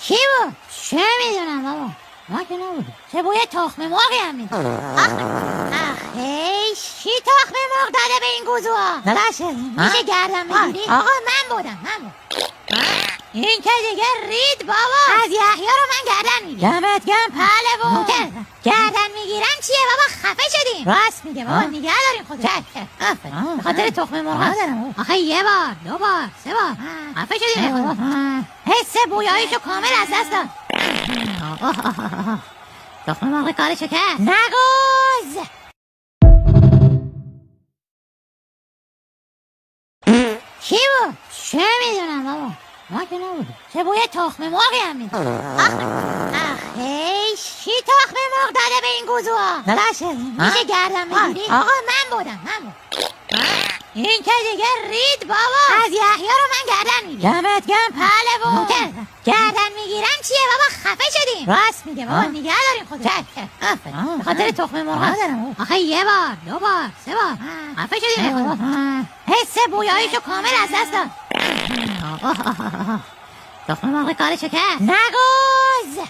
کی بود؟ چه میدونم بابا، ما که نبودیم. چه بوی تخم مرغی هم میده. آخه کی تخم مرغ داده به این گوزوها؟ میشه گردن بگیری؟ آقا من بودم. این که دیگه رید بابا. از یحیی رو من گردن میگیرم. دمت گرم پهلوون. گردن میگیرم چیه بابا؟ خفه شدیم. راست میگه بابا، نگه داریم خودت. به خاطر تخم مرغ ندارم. آخه یه بار، دو بار، سه بار خفه شدیم. حس بویاییشو کامل از دست داد. تخم مرغ کارشو کرد. نگوز. کی بود؟ چه میدونم بابا، ما که نبودیم. چه بوی تخم مرغی هم میده. آخه کی تخم مرغ داده به این گوزوها؟ میشه گردن بگیری؟ آقا من بودم. این که دیگه رید بابا. از یحیی رو من گردن میگیرم. دمت گرم پهلوون. گردن میگیرم چیه بابا؟ خفه شدیم. راست میگه بابا، نگه داریم خودت. به خاطر تخم مرغ ندارم. آخه یه بار، دو بار، سه بار خفه شدیم. حس بویاییشو کامل از دست داد. تخم مرغ کارشو کرد. نگوز.